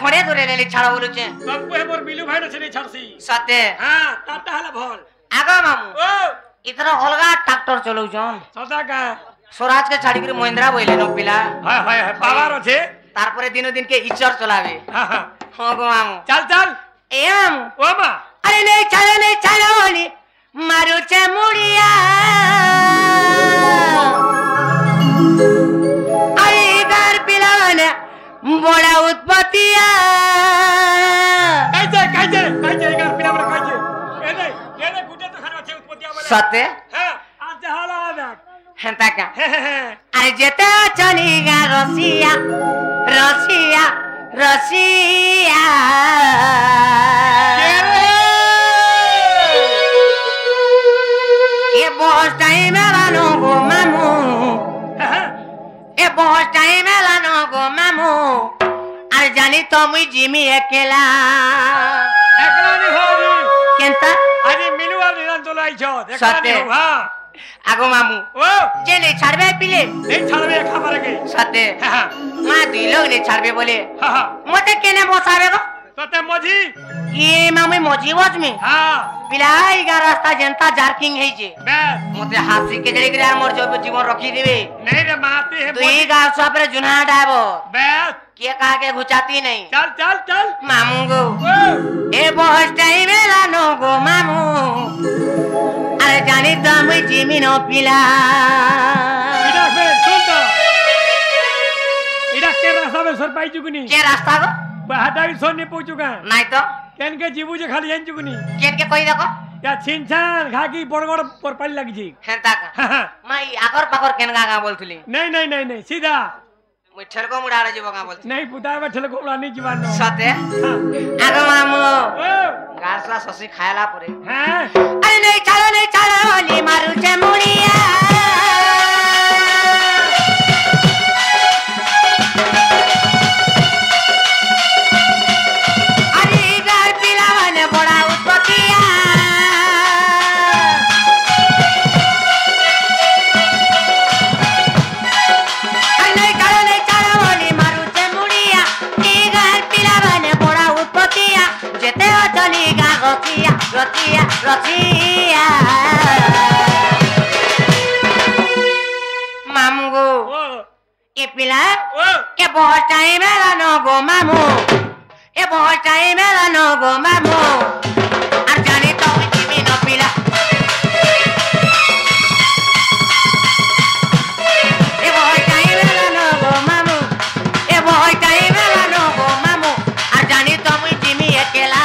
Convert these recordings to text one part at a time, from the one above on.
खड़े दूरे ले छाड़ बोलुचे बापू है मोर बिलू भाई छे छाड़सी सते हां ताता हला भल आगो मामू ओ इतना अलगा ट्रैक्टर चलौ जन सदा का स्वराज के छाड़ी कर महिंद्रा बोइले न पिला हां हां पावर छे तारपरे दिन दिन के इचर चलावे हां हां हां गो मामू चल चल ए मामू ओ मा अरे नहीं चलो ओली मारू चे मुड़िया अरे घर पिलाने बड़ा उत्पत्तिया कैसे घर पिलावर कैसे ये गुटे तो खाना छे उत्पत्तिया वाला सते हां आज हाला आदा हेंता का अरे जेते चलीगा रसिया रसिया रसिया ये बहुत टाइम है लानो गो मामू ये बहुत टाइम है लानो गो मामू अरे जानी तो मुई जिमी अकेला नहीं हो केंता अरे मिलू और निरंजन चलाई छो देखा सते। नहीं हो हां आगो मामू ओ जे नहीं छाड़बे पिले नहीं छाड़बे खबर के सते हां मां दुई लोग नहीं छाड़बे बोले हां मते केने बसावे गो सते मजी ये मामू मजी वज में हां पिलाई गा रास्ता जनता जार्किंग है जे बस मते हासी के जड़ी गिरा मोर जो जीवन रखी देबे नहीं रे माते है दुई गाव सापरे जुना डाबो बस के कहा के घुचाती नहीं चल चल चल मामू गो ओ ए बहुत टाइम लानो गो मामू अरे जानी तो मुई जिमी नो पिला इडा बे सुन तो इडा के रास्ता में सर पाई चुकनी के रास्ता गो बहाटा भी सोन नहीं पहुंचुका नहीं तो केन के जीबू जे खाली जान चुकनी केन के कोई देखो या छिनछान घाकी बड़गड़ पर पड़ी लगी जी हेंता का माई आकर पाकर केन गा बोलथुली नहीं सीधा मुई ठेलको मुडारे जीवो गा बोलथुली नहीं पुता में ठेले को नहीं जीवान सते आगो मामू ओ गासला ससी खायला परे हां अरे नहीं चलो ओली मारू चे मुड़िया अरे घर पिलावाने बड़ा उत्पत्तिया अरे नहीं चलो ओली मारू चे मुड़िया ई घर पिलावाने बड़ा उत्पत्तिया जेते चलीगा रसिया रसिया रसिया मामू गो ओ ये पिला ओ ये बहुत टाइम है लानो गो मामू ये बहुत टाइम है लानो गो मामू और जाने तो जिमी नो पिला ये बहुत टाइम है लानो गो मामू ये बहुत टाइम है लानो गो मामू और जाने तो मुई जिमी अकेला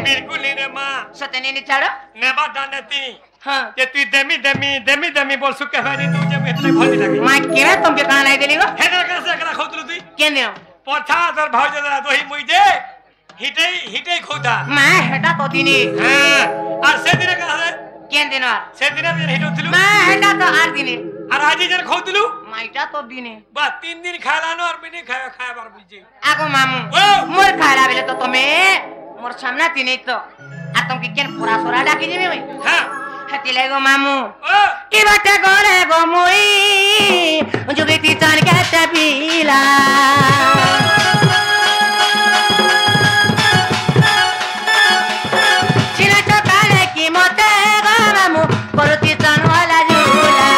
बिल्कुल नहीं रे मां सतने ने छाड़ो नेबा जानती हां ये तू देमी बोल सुके हरी तू जब इतने भली लगी मां केरा तुम के कान आई देली गो हेडर कैसे एकरा खोतलु तू केने पोछा दर भाव जरा दोही मुइजे हिटे खोता मां हेटा तो दिनी हां और से दिन का है केन दिन से दिन में हिटोतलु मां हेटा तो आर दिनी और आज जन खोतलु माइटा तो दिनी बस 3 दिन खालानो और मैंने खाया बार बुझे आगो मामू ओ मोर खारा बेले तो तुम्हें मोर सामना तिने तो आ तुम के केन पूरा सोरा डाकी जेबे भाई हां हटी लेगो मामू ओ की बाटे गोरे गो मुई जुगती चान के तबीला चिना चकाने की मोते गो मामू करती चान वाला झूला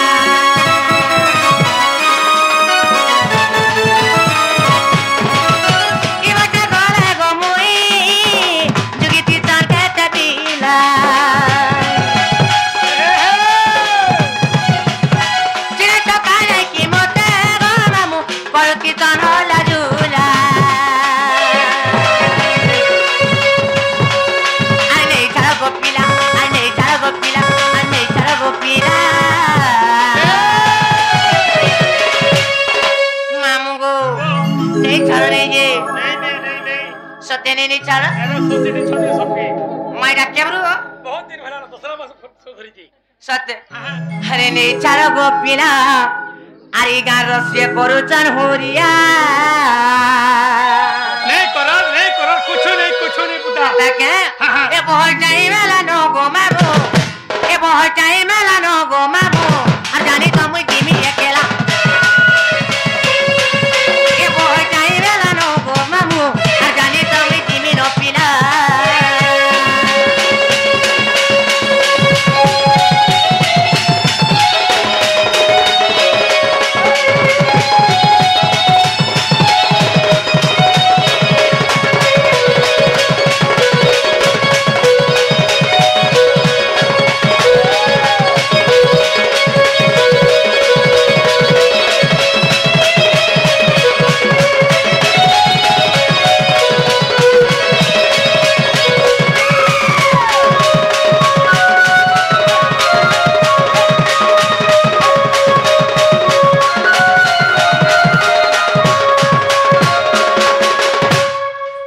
की बाटे गोरे गो मुई सत्यने नहीं चाल एने सोसाइटी छोटे सबके मायरा केब्रु बहुत दिन भला दूसरा मास सुधरी जी सत्य अरे नहीं चाल गोपिना आरी गार से परुचन होरिया नहीं करो कुछ नहीं पुता के ए बहुत टाइम मेला नो गो माबो ए बहुत टाइम मेला नो गो माबो आ जानी तो मुई गिमी अकेला ए बहुत टाइम मेला नो गो माबो आ जानी तो मुई गिमी नो पिला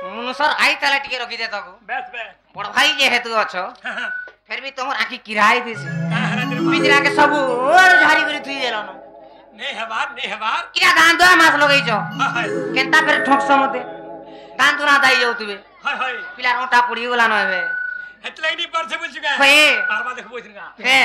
रखी दे तको बस बड़ भाई जे हेतु अछो फिर भी तुम आखी किराई दिस पिजरा के सब और झारी करी थुई देलन नहीं हबार किरा दान दो मास लगई छो केनता फिर ठोकसो मते दान दुना दाई जाउतबे हाय पिला रोटा पड़ी गला न हेबे हेतलाई नहीं पर से बोल चुका है हे बार बार देखबो इनका हे